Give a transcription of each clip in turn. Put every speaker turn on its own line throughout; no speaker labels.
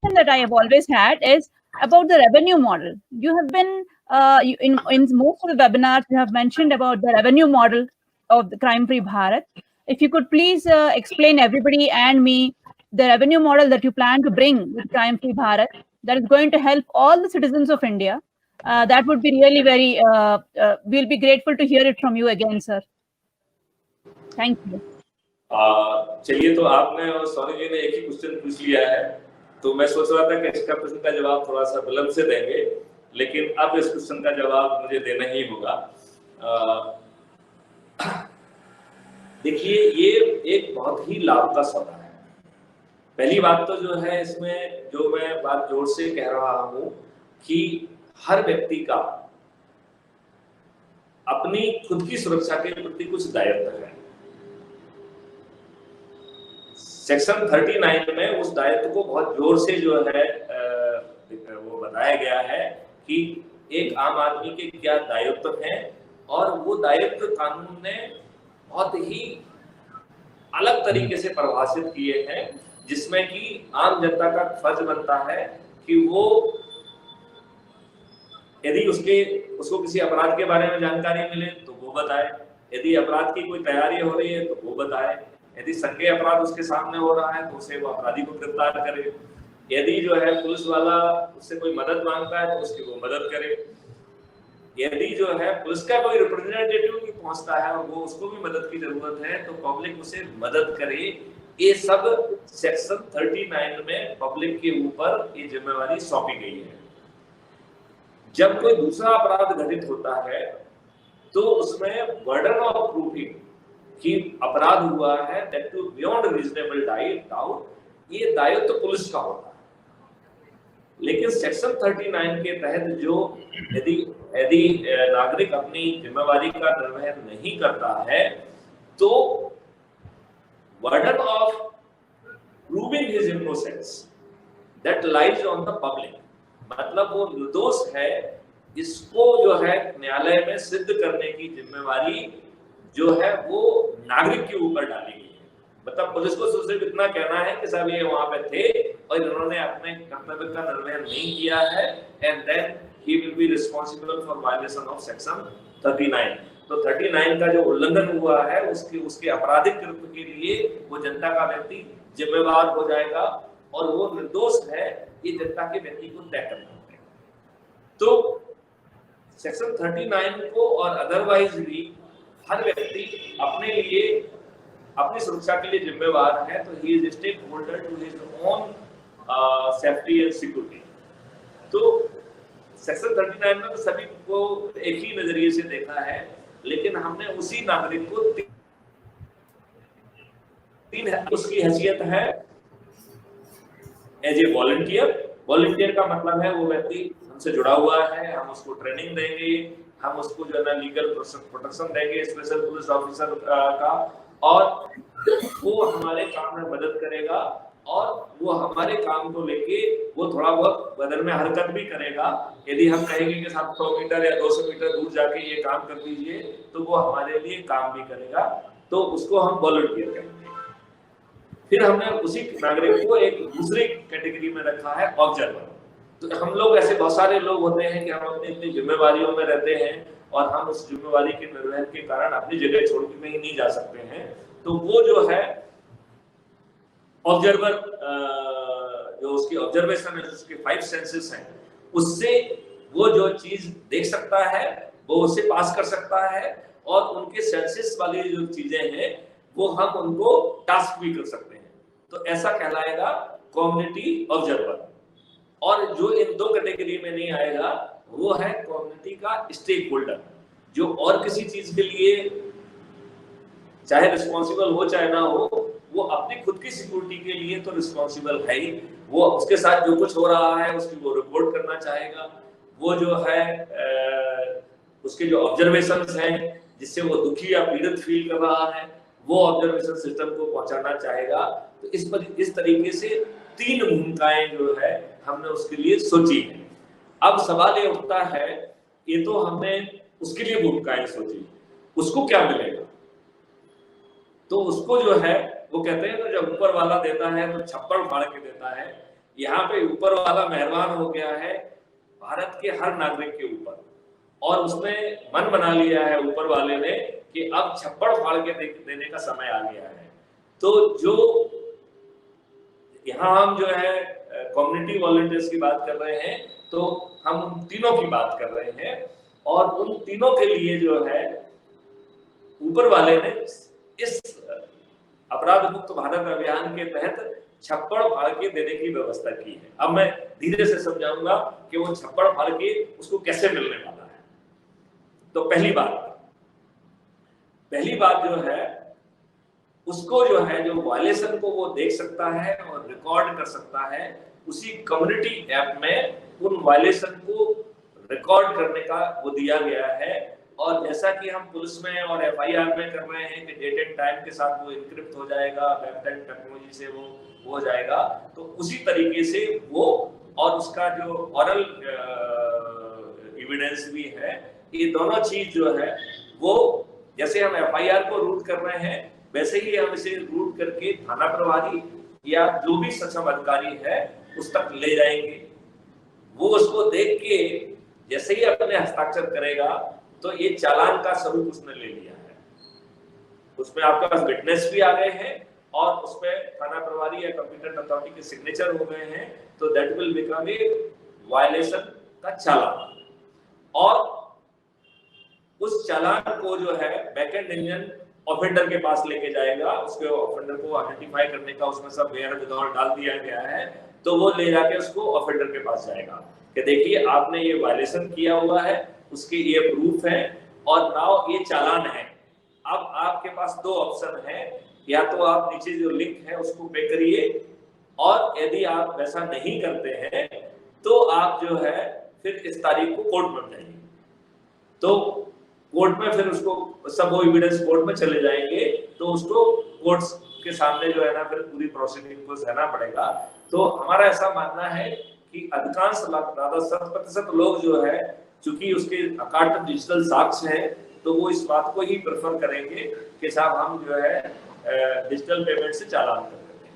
question that I have always had is about the revenue model. You have been in most of the webinars, you have mentioned about the revenue model of the Crime-Free Bharat. If you could please explain everybody and me the revenue model that you plan to bring with Crime-Free Bharat that is going to help all the citizens of India. That would be really very, we'll be grateful to hear it from you again, sir. Thank you.
चलिए, तो आपने और सोनी जी ने एक ही question पूछ लिया है, तो मैं सोच रहा था कि इसका प्रश्न का जवाब थोड़ा सा विलंब से देंगे, लेकिन अब इस क्वेश्चन का जवाब मुझे देना ही होगा। देखिए, ये एक बहुत ही लाभ का सौदा है। पहली बात तो जो है, इसमें जो मैं बात जोर से कह रहा हूं कि हर व्यक्ति का अपनी खुद की सुरक्षा के प्रति कुछ दायित्व है। सेक्शन 39 में उस दायित्व को बहुत जोर से जो है वो बताया गया है कि एक आम आदमी के क्या दायित्व हैं, और वो दायित्व कानून ने बहुत ही अलग तरीके से परिभाषित किए हैं, जिसमें कि आम जनता का फर्ज बनता है कि वो यदि उसको किसी अपराध के बारे में जानकारी मिले तो वो बताए, यदि अपराध की कोई तैयारी हो रही है तो वो बताए, यदि संज्ञेय अपराध उसके सामने हो रहा है तो उसे वो अपराधी को गिरफ्तार करे, यदि जो है पुलिस वाला उससे कोई मदद मांगता है तो उसकी वो मदद करे, यदि जो है पुलिस का कोई रिप्रेजेंटेटिव भी पहुंचता है और वो उसको भी मदद की जरूरत है तो पब्लिक उसे मदद करे। ये सब सेक्शन 39 में पब्लिक के ऊपर ये जिम्मेवारी सौंपी गई है। जब कोई दूसरा अपराध घटित होता है तो उसमें बर्डन ऑफ प्रूफिंग कि अपराध हुआ है, that to beyond reasonable doubt, ये दायित्व तो पुलिस का होता है। लेकिन सेक्शन 39 के तहत जो यदि नागरिक अपनी जिम्मेवारी का निर्वहन नहीं करता है तो burden of proving his innocence that lies on the public, मतलब वो निर्दोष है, इसको जो है न्यायालय में सिद्ध करने की जिम्मेवारी जो है वो नागरिक के ऊपर डाली गई है। मतलब पुलिस को सिर्फ इतना कहना है कि साहब ये वहां पे थे और इन्होंने अपने कर्तव्य का निर्वहन नहीं किया है, and then he will be responsible for violation of section 39। तो 39 का जो उल्लंघन हुआ है उसके आपराधिक कृत्य के लिए वो जनता का व्यक्ति जिम्मेवार हो जाएगा, और वो निर्दोष है ये जनता के व्यक्ति को तय करना है। तो सेक्शन 39 को और अदरवाइज भी हर व्यक्ति अपने लिए अपनी सुरक्षा के लिए जिम्मेवार है, तो he is stakeholder to his own safety and security. तो सेक्शन 39 में तो सभी को एक ही नजरिए से देखा है, लेकिन हमने उसी नागरिक को तीन उसकी हैसियत है एज ए वॉलंटियर। वॉलंटियर का मतलब है वो व्यक्ति हमसे जुड़ा हुआ है, हम उसको ट्रेनिंग देंगे, हम उसको जो है ना लीगल प्रोटेक्शन देंगे स्पेशल पुलिस ऑफिसर का, और वो हमारे काम में मदद करेगा, और वो हमारे काम को लेके वो थोड़ा बहुत बदल में हरकत भी करेगा। यदि हम कहेंगे कि 100 मीटर या 200 मीटर दूर जाके ये काम कर दीजिए तो वो हमारे लिए काम भी करेगा, तो उसको हम वॉलंटियर कहेंगे। फिर हमने उसी नागरिक को एक दूसरी कैटेगरी में रखा है ऑब्जर्वर। तो हम लोग ऐसे बहुत सारे लोग होते हैं कि हम अपनी अपनी जिम्मेवारियों में रहते हैं और हम उस जिम्मेवारी के निर्वहन के कारण अपनी जगह छोड़ के कहीं नहीं जा सकते हैं, तो वो जो है ऑब्जर्वर, जो उसकी ऑब्जर्वेशन है, उसके 5 सेंसेस हैं, उससे वो जो चीज देख सकता है वो उसे पास कर सकता है, और उनके सेंसेस वाली जो चीजें हैं वो हम उनको टास्क भी कर सकते हैं। तो ऐसा कहलाएगा कम्युनिटी ऑब्जर्वर। और जो इन दो कैटेगरी में नहीं आएगा वो है कम्युनिटी का स्टेक होल्डर, जो और किसी चीज के लिए चाहे रिस्पॉन्सिबल हो चाहे ना हो, वो अपनी खुद की सिक्योरिटी के लिए तो रिस्पॉन्सिबल है ही। वो उसके साथ जो कुछ हो रहा है उसकी वो रिपोर्ट करना चाहेगा, वो जो है उसके जो ऑब्जर्वेशंस हैं जिससे वो दुखी या पीड़ित फील कर रहा है वो ऑब्जर्वेशन सिस्टम को पहुंचाना चाहेगा। तो इस तरीके से 3 भूमिकाएं जो है हमने उसके लिए सोची है। अब सवाल ये उठता है, ये तो हमने उसके लिए भूमिकाएं सोची, उसको क्या मिलेगा? तो उसको जो है वो कहते हैं ना, जब ऊपर वाला देता है तो छप्पड़ फाड़ के देता है। यहाँ पे ऊपर वाला मेहरबान हो गया है भारत के हर नागरिक के ऊपर, और उसने मन बना लिया है ऊपर वाले ने कि अब छप्पड़ फाड़ के देने का समय आ गया है। तो जो यहाँ हम जो है कम्युनिटी वॉलंटियर्स की बात कर रहे हैं, तो हम उन तीनों की बात कर रहे हैं, और उन तीनों के लिए जो है ऊपर वाले ने इस अपराध मुक्त भारत अभियान के तहत छप्पड़ फाड़ के देने की व्यवस्था की है। अब मैं धीरे से समझाऊंगा कि वो छप्पड़ फाड़ के उसको कैसे मिलने वाला है। तो पहली बात जो है, उसको जो है जो वायलेशन को वो देख सकता है और रिकॉर्ड कर सकता है, उसी कम्युनिटी ऐप में उन वायलेशन को रिकॉर्ड करने का वो दिया गया है। और जैसा कि हम पुलिस में और एफआईआर में कर रहे हैं कि डेट एंड टाइम के साथ वो इनक्रिप्ट हो जाएगा, वेब टाइम टेक्नोलॉजी से वो हो जाएगा, तो उसी तरीके से वो, और उसका जो ऑरल एविडेंस भी है, ये दोनों चीज जो है वो जैसे हम एफआईआर को रूट कर रहे हैं, वैसे ही हम इसे रूट करके थाना प्रभारी या जो भी सक्षम अधिकारी है उस तक ले जाएंगे। वो उसको देख के जैसे ही अपने हस्ताक्षर करेगा तो ये चालान का स्वरूप उसने ले लिया है। उसमें आपके पास विटनेस भी आ गए हैं और उसमें थाना प्रभारी या कंप्यूटर अथॉरिटी के सिग्नेचर हो गए हैं, तो that will become A violation का चालान। और उस चालान को जो है बैकएंड इंजन ऑफेंडर के पास लेके जाएगा, उसके ऑफेंडर को आइडेंटिफाई करने का उसमें सब वेयर विदाउट डाल दिया गया है, तो वो ले जाके उसको ऑफेंडर के पास जाएगा कि देखिए आपने ये वायलेशन किया हुआ है, उसके ये प्रूफ है और नाउ ये चालान है। अब आपके पास दो ऑप्शन है, या तो आप नीचे जो लिंक है उसको पे करिए, और यदि आप वैसा नहीं करते हैं तो आप जो है फिर इस तारीख को कोर्ट में जाइए। तो कोर्ट में फिर उसको सब वो एविडेंस कोर्ट में चले जाएंगे, तो उसको कोर्ट के सामने जो है ना फिर पूरी प्रोसीडिंग को सहना पड़ेगा। तो हमारा ऐसा मानना है कि अधिकांश ज्यादा 70% लोग जो है, चूंकि उसके अकाट डिजिटल साक्ष्य है, तो वो इस बात को ही प्रेफर करेंगे कि साहब हम जो है डिजिटल पेमेंट से चालान कर देते हैं।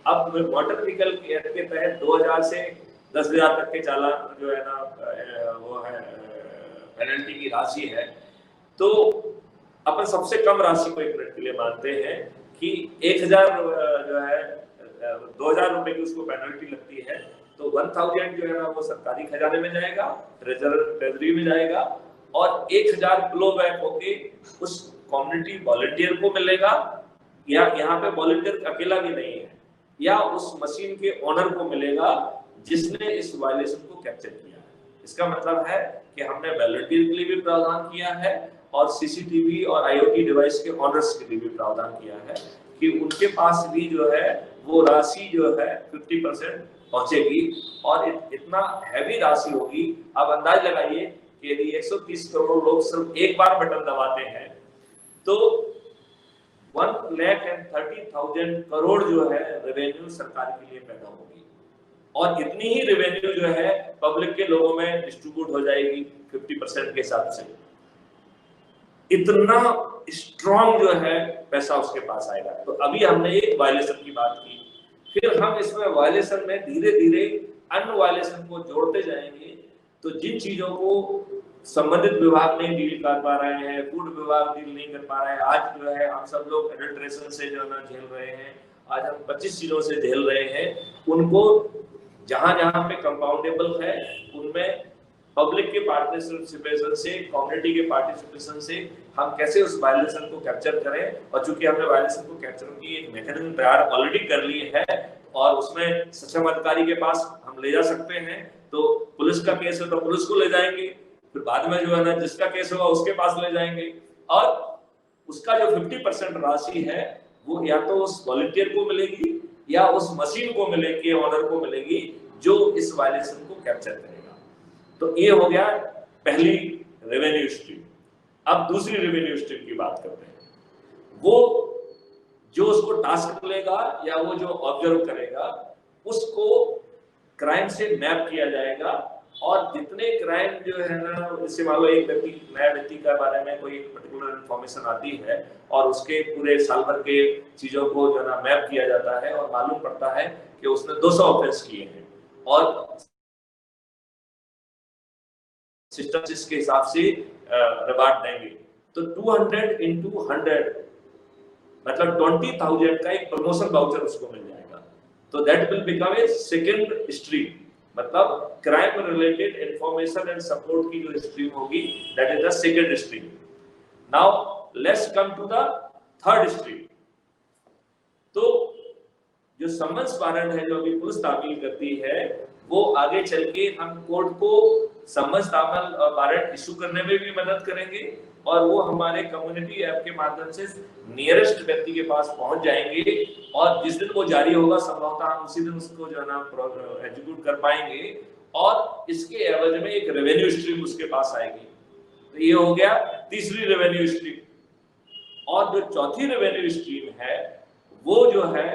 अब मोटर व्हीकल एक्ट के तहत 2000 से 10,000 तक के चालान जो है ना वो है पेनल्टी की राशि है। तो अपन सबसे कम राशि को एक मिनट के लिए मानते हैं कि 1000 जो है 2000 रुपए की उसको पेनल्टी लगती है, तो 1000 जो है ना वो सरकारी खजाने में जाएगा, ट्रेजरी में जाएगा, और 1000 फ्लो बैक होके उस कम्युनिटी वॉलंटियर को मिलेगा, या यहाँ पे वॉलंटियर अकेला भी नहीं है, या उस मशीन के ओनर को मिलेगा जिसने इस वायलेशन को कैप्चर किया है। इसका मतलब है कि हमने वॉलंटियर के लिए भी प्रावधान किया है और सीसीटीवी और आईओटी डिवाइस के ओनर्स के लिए भी प्रावधान किया है कि उनके पास भी जो है वो राशि जो है 50% पहुंचेगी, और इतना हैवी राशि होगी। आप अंदाज लगाइए कि यदि 130 करोड़ लोग सिर्फ एक बार बटन दबाते हैं तो 1,30,000 करोड़ जो है रेवेन्यू सरकार के लिए पैदा होगी, और इतनी ही रेवेन्यू जो है पब्लिक के लोगों में डिस्ट्रीब्यूट हो जाएगी 50% के हिसाब से। इतना स्ट्रॉन्ग जो है पैसा उसके पास आएगा। तो अभी हमने एक वायलेशन की बात की, फिर हम इसमें वायलेशन में धीरे धीरे अन्य वायलेशन को जोड़ते जाएंगे। तो जिन चीजों को संबंधित विभाग नहीं डील कर पा रहे हैं, फूड विभाग डील नहीं कर पा रहे हैं, आज जो है हम सब लोग एडल्ट्रेशन से जो है ना झेल रहे हैं, आज हम 25 चीजों से झेल रहे हैं, उनको जहां जहां पे कंपाउंडेबल है उनमें पब्लिक के पार्टिसिपेशन से, कम्युनिटी के पार्टिसिपेशन से हम कैसे उस वायलेशन को कैप्चर करें। और चूंकि हमने वायलेशन को कैप्चर की एक मैकेनिज्म तैयार ऑलरेडी कर ली है, और उसमें सक्षम अधिकारी के पास हम ले जा सकते हैं। तो पुलिस का केस है तो पुलिस को ले जाएंगे, फिर बाद में जो है ना जिसका केस होगा उसके पास ले जाएंगे, और उसका जो 50% राशि है वो या तो उस वॉलंटियर को मिलेगी या उस मशीन को मिलेगी, ऑनर को मिलेगी जो इस वायलेशन को कैप्चर करेगा। तो ये हो गया पहली रेवेन्यू स्ट्रीम। अब दूसरी रेवेन्यू स्ट्रीम की बात करते हैं। वो जो उसको टास्क मिलेगा या वो जो ऑब्जर्व करेगा उसको क्राइम से मैप किया जाएगा, और जितने क्राइम जो है ना, जैसे मान लो एक व्यक्ति नया व्यक्ति के बारे में कोई पर्टिकुलर इंफॉर्मेशन आती है और उसके पूरे साल भर के चीजों को जो है ना मैप किया जाता है और मालूम पड़ता है कि उसने 200 ऑफेंस किए हैं और सिस्टम के हिसाब से रिवार्ड देंगे, तो 200 into 100 मतलब 20,000 का एक प्रमोशन वाउचर उसको मिल जाएगा। तो that will become a second stream, मतलब crime related information and support की जो स्ट्रीम होगी that is the second stream. Now let's come to the third stream. तो जो समन्स वारंट है, जो अभी पुलिस तामील करती है, वो आगे चल के हम कोर्ट को समन्स वारंट इशू करने में भी मदद करेंगे और वो हमारे कम्युनिटी ऐप के माध्यम से नियरेस्ट व्यक्ति के पास पहुंच जाएंगे और जिस दिन वो जारी होगा संभवतः हम उसी दिन उसको जो है ना एग्जीक्यूट कर पाएंगे और इसके एवज में एक रेवेन्यू स्ट्रीम उसके पास आएगी। तो ये हो गया तीसरी रेवेन्यू स्ट्रीम। और जो चौथी रेवेन्यू स्ट्रीम है वो जो है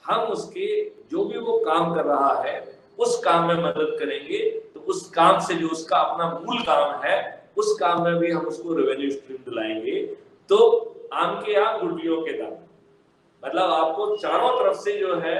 हम उसके जो भी वो काम कर रहा है उस काम में मदद करेंगे, तो उस काम से जो उसका अपना मूल काम है उस काम में भी हम उसको रेवेन्यू स्ट्रीम दिलाएंगे। तो आम के आम गुठलियों के दाम, मतलब आपको चारों तरफ से जो है,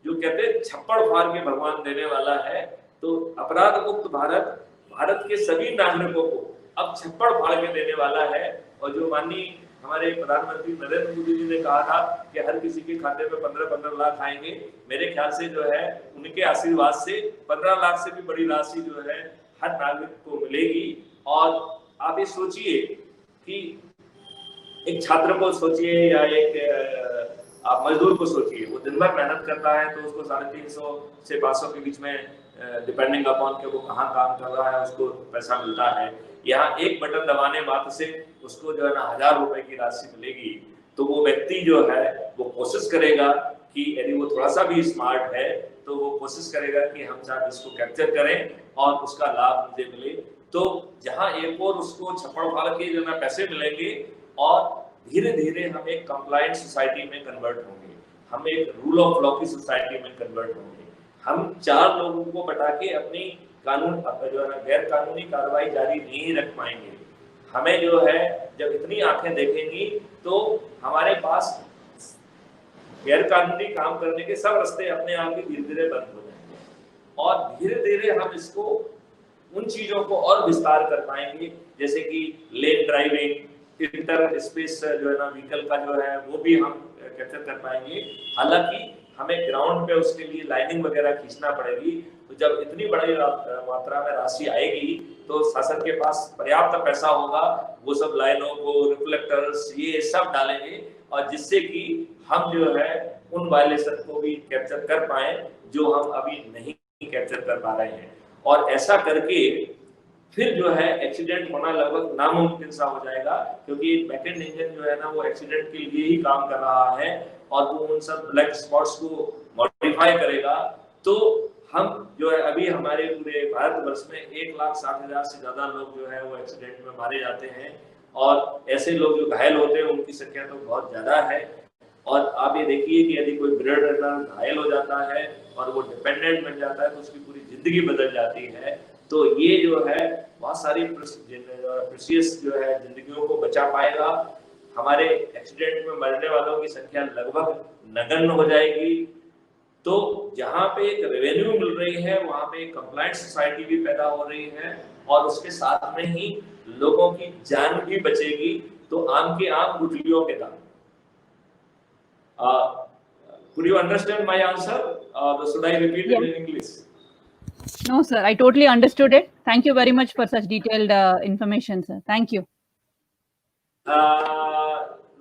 जो कहते हैं छप्पड़ फाड़ के भगवान देने वाला है। तो अपराध मुक्त भारत भारत के सभी नागरिकों को अब छप्पड़ फाड़ के देने वाला है। और जो माननीय हमारे प्रधानमंत्री नरेंद्र मोदी जी ने कहा था कि हर किसी के खाते में 15-15 लाख आएंगे, मेरे ख्याल से जो है उनके आशीर्वाद से 15 लाख से भी बड़ी राशि जो है हर नागरिक को मिलेगी। और आप ये सोचिए कि एक छात्र को सोचिए या एक आप मजदूर को सोचिए, वो दिन भर मेहनत करता है तो उसको 350 से 500 के बीच में डिपेंडिंग अपॉन के वो कहाँ काम कर रहा है उसको पैसा मिलता है। यहाँ एक बटन दबाने मात्र से उसको जो है ना 1000 रुपए की राशि मिलेगी। तो वो व्यक्ति जो है वो कोशिश करेगा कि यदि वो थोड़ा सा भी स्मार्ट है तो वो कोशिश करेगा कि हम शायद इसको कैप्चर करें और उसका लाभ मुझे मिले। तो जहाँ एक और उसको छप्पड़ फाड़ के जो है पैसे मिलेंगे और धीरे धीरे हम एक कंप्लायंट सोसाइटी में कन्वर्ट होंगे, हम एक रूल ऑफ लॉ की सोसाइटी में कन्वर्ट होंगे। हम 4 लोगों को बता के अपनी कानून जो है गैर कानूनी कार्रवाई जारी नहीं रख पाएंगे। हमें जो है जब इतनी आंखें देखेंगी तो हमारे पास गैर कानूनी काम करने के सब रास्ते अपने आप ही धीरे धीरे बंद हो जाएंगे और धीरे धीरे हम इसको उन चीजों को और विस्तार कर पाएंगे, जैसे कि लेन ड्राइविंग, इंटर स्पेस जो है ना व्हीकल का जो है वो भी हम कैप्चर कर पाएंगे। हालांकि हमें ग्राउंड पे उसके लिए लाइनिंग वगैरह खींचना पड़ेगी। तो जब इतनी बड़ी मात्रा में राशि आएगी तो शासन के पास पर्याप्त पैसा होगा, वो सब लाइनों को रिफ्लेक्टर्स ये सब डालेंगे और जिससे कि हम जो है उन वायलेशन को भी कैप्चर कर पाए जो हम अभी नहीं कैप्चर कर पा रहे हैं। और ऐसा करके फिर जो है एक्सीडेंट होना लगभग नामुमकिन सा हो जाएगा, क्योंकि बैकएंड इंजन जो है ना वो एक्सीडेंट के लिए ही काम कर रहा है और वो उन सब ब्लैक स्पॉट्स को मॉडिफाई करेगा। तो हम जो है अभी हमारे पूरे भारतवर्ष में 1,60,000 से ज्यादा लोग जो है वो एक्सीडेंट में मारे जाते हैं और ऐसे लोग जो घायल होते हैं उनकी संख्या तो बहुत ज्यादा है। और आप ये देखिए कि यदि कोई ब्लड रनर घायल हो जाता है और वो डिपेंडेंट बन जाता है तो उसकी पूरी जिंदगी बदल जाती है। तो ये जो है बहुत सारी प्रेशियस जो है जिंदगियों को बचा पाएगा। हमारे एक्सीडेंट में मरने वालों की संख्या लगभग नगण्य हो जाएगी। तो जहाँ पे एक रेवेन्यू मिल रही है वहाँ पे एक कंप्लायंट सोसाइटी भी पैदा हो रही है और उसके साथ में ही लोगों की जान भी बचेगी। तो आम के आम गुठलियों के दाम। Could you understand my answer? Should I repeat it in English?
No, sir. I totally understood it. Thank you very much for such detailed information, sir. Thank you.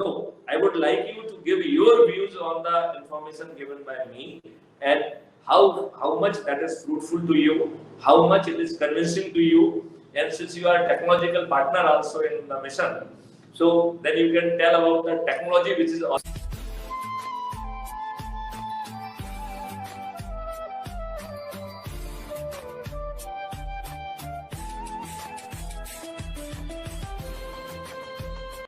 No, I would like you to give your views on the information given by me and how much that is fruitful to you, how much it is convincing to you, and since you are a technological partner also in the mission, so then you can tell about the technology which is